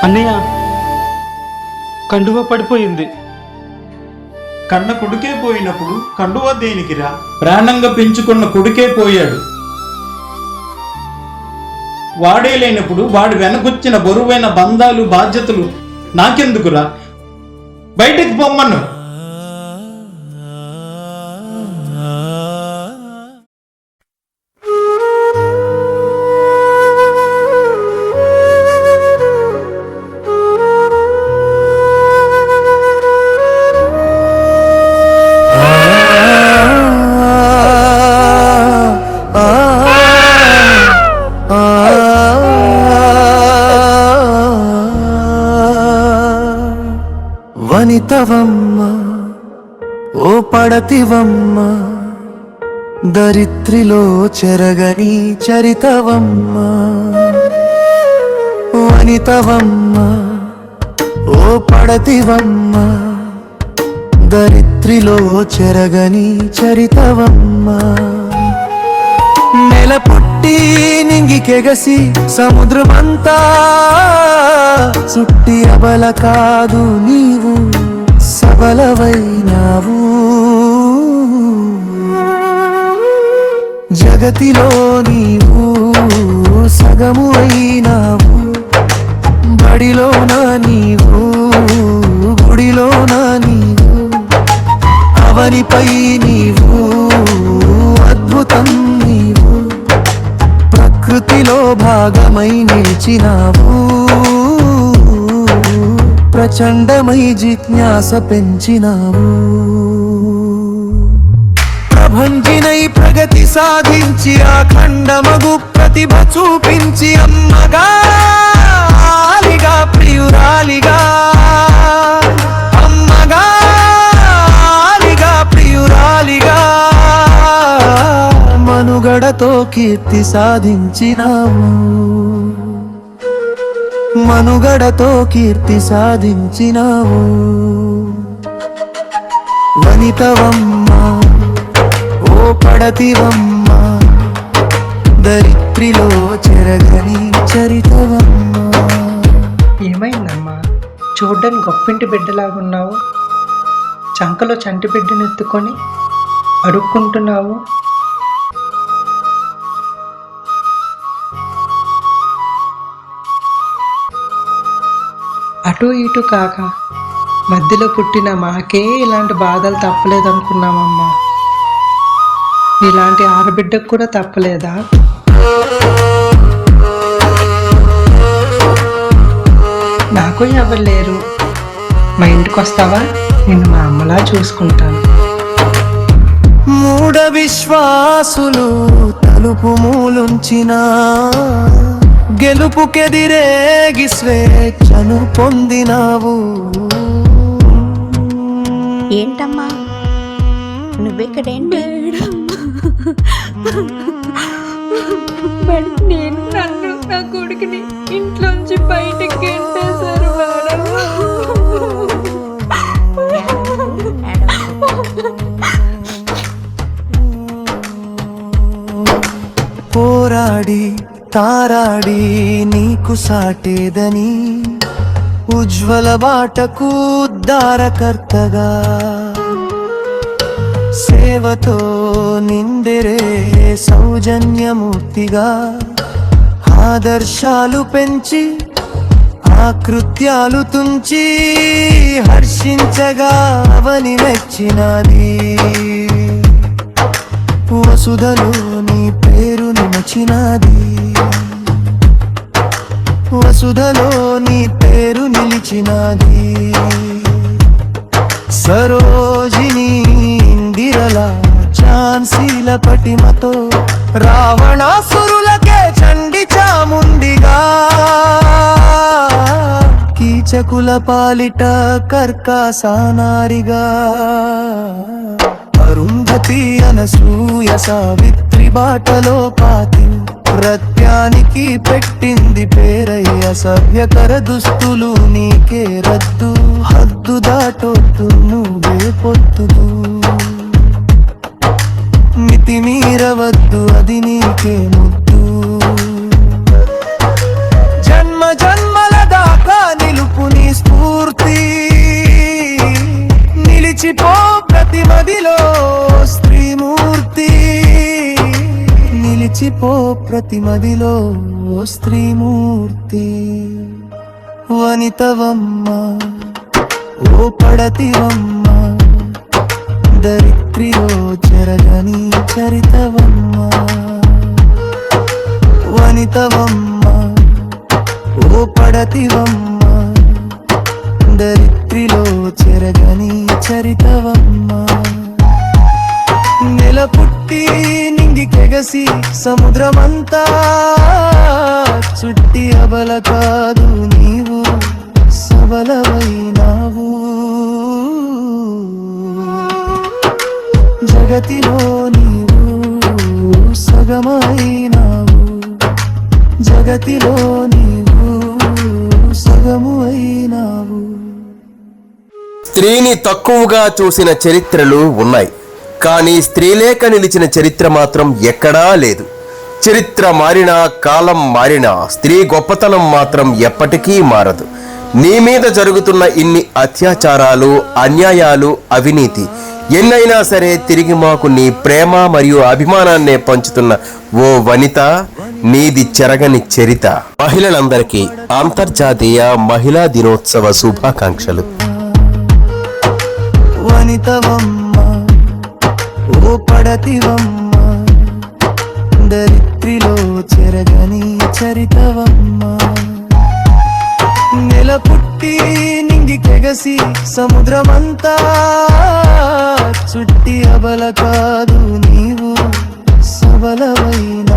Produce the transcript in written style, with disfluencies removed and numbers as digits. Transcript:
అన్నయ్య కండువ పడిపోయింది. కన్న కొడుకే పోయినప్పుడు కండువ దేనికిరా? ప్రాణంగా పెంచుకున్న కొడుకే పోయాడు. వాడే లేనప్పుడు వాడి వెనకొచ్చిన బరువైన బంధాలు బాధ్యతలు నాకెందుకురా? బయటకు పొమ్మను. వనితవమ్మ ఓ పడతివమ్మ, దరిత్రిలో చెరగని చరితవమ్మ. వనితవమ్మ ఓ పడతివమ్మ, దరిత్రిలో చెరగని చరితవమ్మ. నెల పుట్టి నింగికెగసి సముద్రమంతా చుట్టి అబల కాదు నీవు సబలవైనావు. జగతిలో నీవు సగము అయినావు. బడిలోన నీవు గుడిలోన నీవు, అవనిపై నీవు అద్భుతం నీవు. ప్రకృతిలో భాగమై నిలిచినావు. ప్రచండమై జిజ్ఞాస పెంచినావు. ప్రభంజినై ప్రగతి సాధించి అఖండమగు ప్రతిభ చూపించి అమ్మగాలిగా ప్రియురాలిగా, అమ్మగాలిగా ప్రియురాలిగా మనుగడతో కీర్తి సాధించినావు. మనుగడతో కీర్తి సాధించినావు. వనితవమ్మ ఓ పడతివమ్మ, దరిత్రిలో చెరగని చరితవమ్మ. ఏమైందమ్మా? చూడ్డానికి గొప్పింటి బిడ్డలాగున్నావు. చంకలో చంటి బిడ్డను ఎత్తుకొని అడుక్కుంటున్నావు. అటు ఇటు కాక మధ్యలో పుట్టిన మాకే ఇలాంటి బాధలు తప్పలేదనుకున్నామమ్మా. ఇలాంటి ఆడబిడ్డకు కూడా తప్పలేదా? నాకు ఎవరు లేరు. మా ఇంటికి వస్తావా? నేను మా అమ్మలా చూసుకుంటాను. మూఢ విశ్వాసులు తలుపు మూలుంచిన గెలుపుకెదిరేగి స్వేచ్ఛను పొందినావు. ఏంటమ్మా నువ్వెక్కడేంటి? నేను నన్ను నా కొడుకుని ఇంట్లోంచి బయటకు గెంటేశారు మేడం. పోరాడి తారాడి నీకు సాటేదని ఉజ్వల బాటకు ఉద్ధారకర్తగా, సేవతో నిందిరే సౌజన్యమూర్తిగా ఆదర్శాలు పెంచి ఆకృత్యాలు తుంచి హర్షించగా అవని మెచ్చినది. వసుధలో నీ పేరు నిలిచినది. వసుధలో నీ పేరు నిలిచినది. సరోజిని ఇందిరల ఝాన్సీల పటిమతో రావణాసురులకే చండి చాముండిగా, కీచకుల పాలిట కర్కాసానారిగా, అరుంధతి అనసూయ సావిత్రి బాటలో పాతి ప్రత్యానికి పెట్టింది పేరయ్య. సభ్యకర దుస్తులు నీకే రద్దు, హద్దు దాటొద్దు నువ్వే పొద్దుదు. మితిమీరవద్దు అది నీకే ముద్దు. జన్మ జన్మల దాకా నిలిచిపో ప్రతి మదిలో స్త్రీమూర్తి, నిలిచిపో ప్రతి మదిలో స్త్రీమూర్తి. వనితవమ్మ ఓ పడతివమ్మ, దరిత్రిలో చెరగని చరితవమ్మ. వనితవమ్మ ఓ పడతివమ్మ, దరిత్రిలో చెరగని చరితవమ్మ. నెల పుట్టి నింగికెగసి సముద్రమంతా చుట్టి అబల కాదు నీవు సబలవైనావు. జగతిలో నీవు సగమైనావు, జగతిలో నీవు సగము అయినావు. స్త్రీని తక్కువగా చూసిన చరిత్రలు ఉన్నాయి, కానీ స్త్రీలేక నిలిచిన చరిత్ర మాత్రం ఎక్కడా లేదు. చరిత్ర మారినా కాలం మారినా స్త్రీ గొప్పతనం మాత్రం ఎప్పటికీ మారదు. నీ మీద జరుగుతున్న ఇన్ని అత్యాచారాలు, అన్యాయాలు, అవినీతి ఎన్నైనా సరే తిరిగి మాకు నీ ప్రేమ మరియు అభిమానాన్నే పంచుతున్న ఓ వనిత, నీది చెరగని చరిత. మహిళలందరికీ అంతర్జాతీయ మహిళా దినోత్సవ శుభాకాంక్షలు. వనితవమ్మ ఓ పడతివమ్మ, దరిత్రిలో చెరగని చరితవమ్మ. నెల పుట్టి నింగికెగసి సముద్రమంతా చుట్టి అబల కాదు నీవు సబలవైన